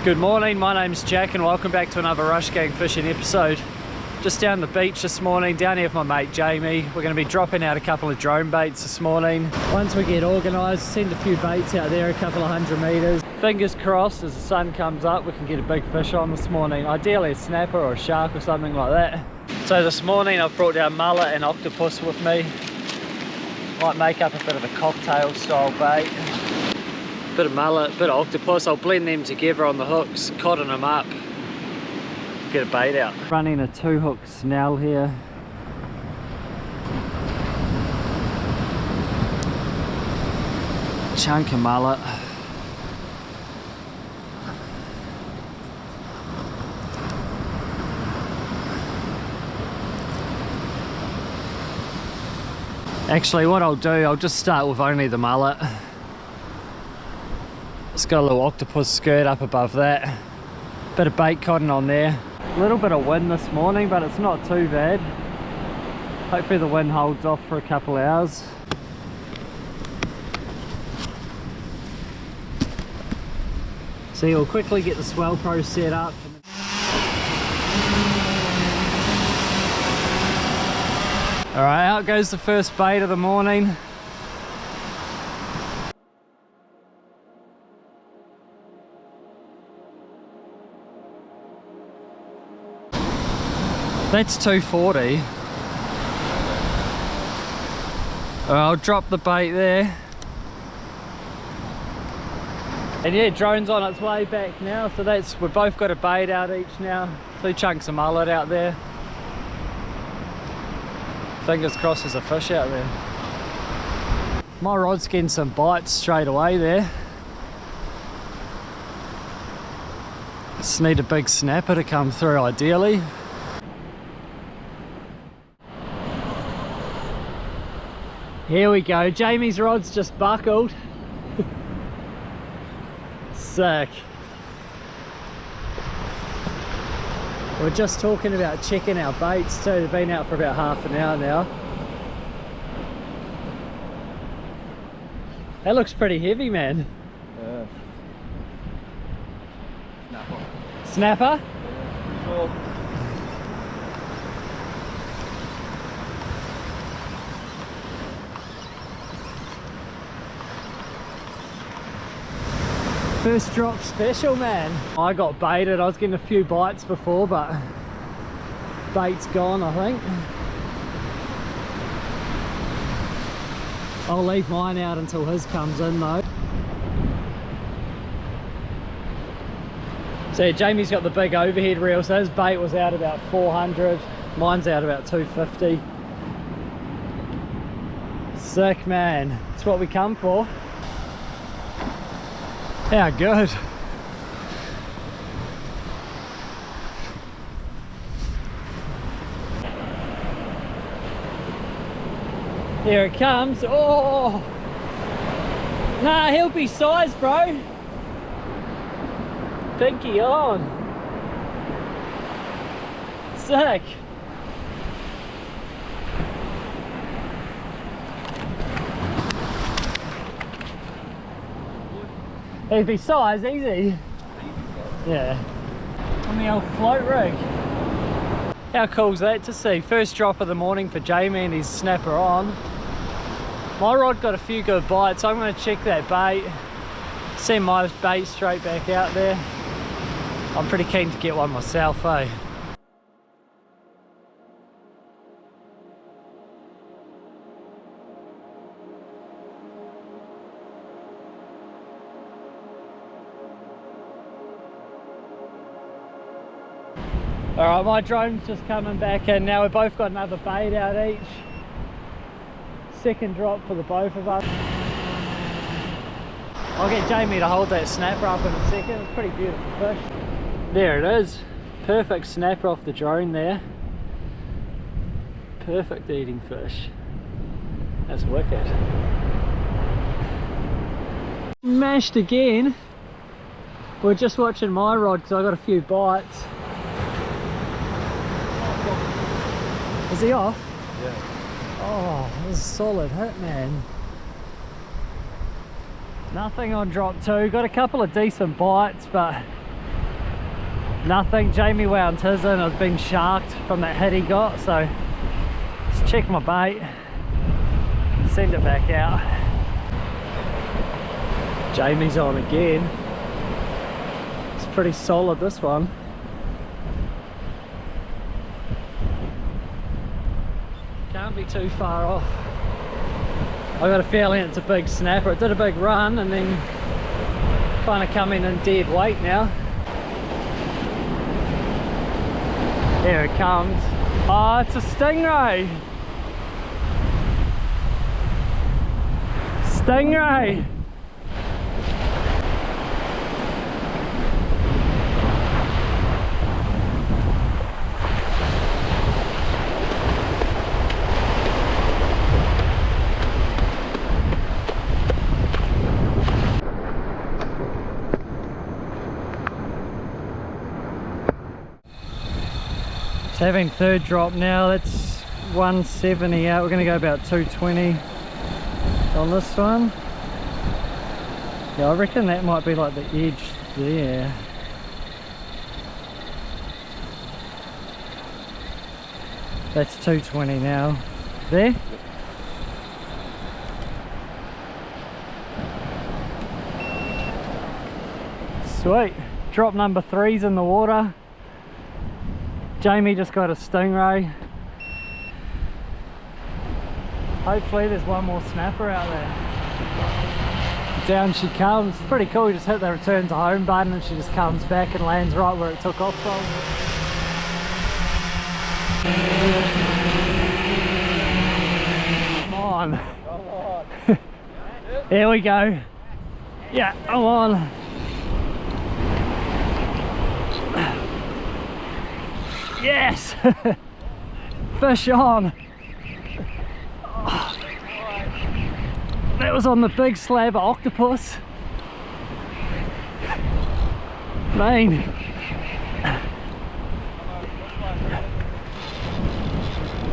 Good morning, my name's Jack and welcome back to another Rush Gang Fishing episode. Just down the beach this morning, down here with my mate Jamie. We're going to be dropping out a couple of drone baits this morning. Once we get organised, send a few baits out there, a couple of 100 metres. Fingers crossed as the sun comes up we can get a big fish on this morning. Ideally a snapper or a shark or something like that. So this morning I've brought down mullet and octopus with me. Might make up a bit of a cocktail style bait. Bit of mullet, bit of octopus. I'll blend them together on the hooks, cotton them up, get a bait out. Running a 2-hook snell here. Chunk of mullet. Actually, what I'll do, I'll just start with only the mullet. It's got a little octopus skirt up above that. Bit of bait cotton on there. A little bit of wind this morning, but it's not too bad. Hopefully the wind holds off for a couple of hours. So you'll quickly get the Swell Pro set up. Alright, out goes the first bait of the morning. That's 240. I'll drop the bait there. And yeah, drone's on its way back now, so we've both got a bait out each now. 2 chunks of mullet out there. Fingers crossed there's a fish out there. My rod's getting some bites straight away there. Just need a big snapper to come through ideally. Here we go, Jamie's rod's just buckled. Sick. We're just talking about checking our baits too. They've been out for about half an hour now. That looks pretty heavy, man. Snapper. Snapper? Yeah, sure. First drop special, man. I got baited. I was getting a few bites before, but bait's gone, I think. I'll leave mine out until his comes in though. So yeah, Jamie's got the big overhead reel, so his bait was out about 400. Mine's out about 250. Sick, man. That's what we come for. How good. Here it comes. Oh! Nah, he'll be size, bro. Pinky on. Sick. It'd be size, easy. Yeah. On the old float rig. How cool's that to see? First drop of the morning for Jamie and his snapper on. My rod got a few good bites, so I'm going to check that bait. Send my bait straight back out there. I'm pretty keen to get one myself, eh? Alright, my drone's just coming back in now. We've both got another bait out each. Second drop for the both of us. I'll get Jamie to hold that snapper up in a second. It's a pretty beautiful fish. There it is. Perfect snapper off the drone there. Perfect eating fish. That's wicked. Mashed again. We're just watching my rod because I got a few bites. Is he off? Yeah. Oh, this is a solid hit, man. Nothing on drop 2. Got a couple of decent bites, but Nothing. Jamie wound his in. I was being sharked from that hit he got, so just check my bait, send it back out. Jamie's on again. It's pretty solid, this one. Can't be too far off. I got a feeling it's a big snapper. It did a big run and then kind of coming in dead weight now. Here it comes. Oh, it's a stingray. Stingray. It's having third drop now. That's 170 out. We're going to go about 220 on this one. Yeah, I reckon that might be like the edge there. That's 220 now. There? Sweet. Drop number 3's in the water. Jamie just got a stingray. Hopefully there's one more snapper out there. Down she comes. It's pretty cool. You just hit the return to home button and she just comes back and lands right where it took off from. Come on. Come on. Here we go. Yeah, come on. Yes! Fish on! Oh. That was on the big slab of octopus. Man.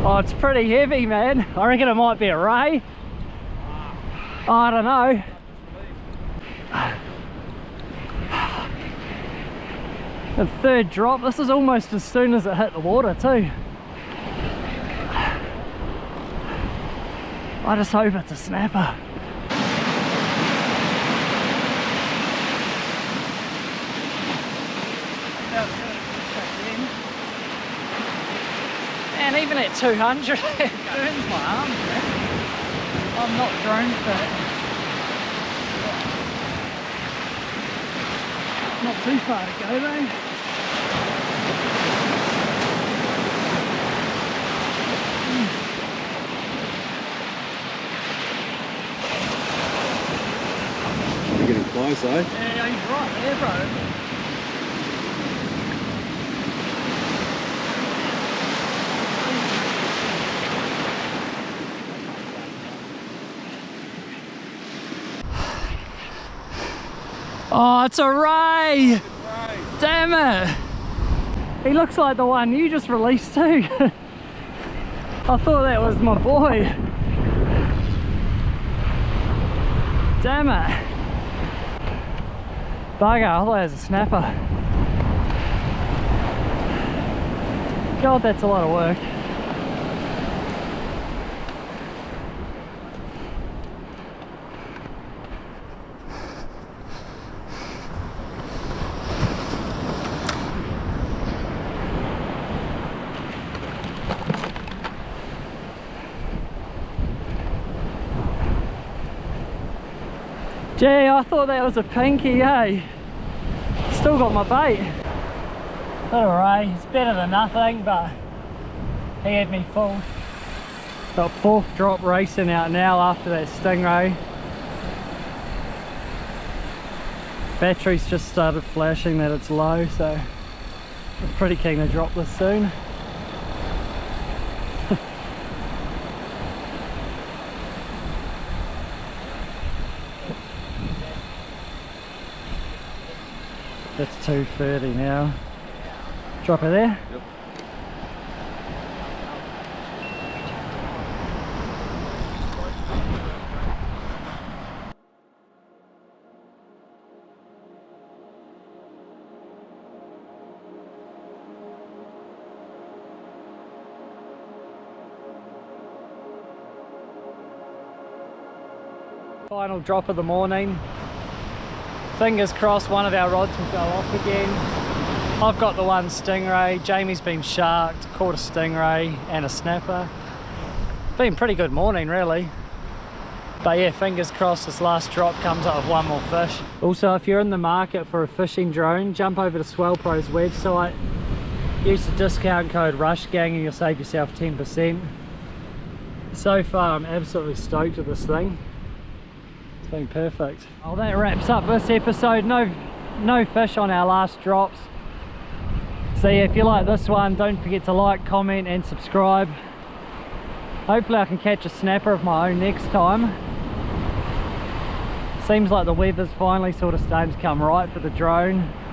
Oh, it's pretty heavy, man. I reckon it might be a ray. Oh, I don't know. The third drop. This is almost as soon as it hit the water too. I just hope it's a snapper. And even at 200 it burns my arm, man. I'm not drone fit. Not too far to go though. You're getting close, eh? Yeah, he's right there, bro. Oh, it's a ray! Damn it! He looks like the one you just released too. I thought that was my boy. Damn it! Bugger, I thought that was a snapper. God, that's a lot of work. Gee, I thought that was a pinky, eh? Still got my bait. Little ray, it's better than nothing, but he had me fooled. Got fourth drop racing out now after that stingray. Battery's just started flashing that it's low, so I'm pretty keen to drop this soon. That's 230 now. Drop it there? Yep. Final drop of the morning. Fingers crossed one of our rods will go off again. I've got the one stingray, Jamie's been sharked, caught a stingray and a snapper. Been a pretty good morning really. But yeah, fingers crossed this last drop comes up with one more fish. Also, if you're in the market for a fishing drone, jump over to Swell Pro's website. Use the discount code rush.gang and you'll save yourself 10%. So far, I'm absolutely stoked with this thing. It's been perfect. Well, that wraps up this episode. No fish on our last drops. So yeah, if you like this one, don't forget to like, comment and subscribe. Hopefully I can catch a snapper of my own next time. Seems like the weather's finally sort of starting to come right for the drone.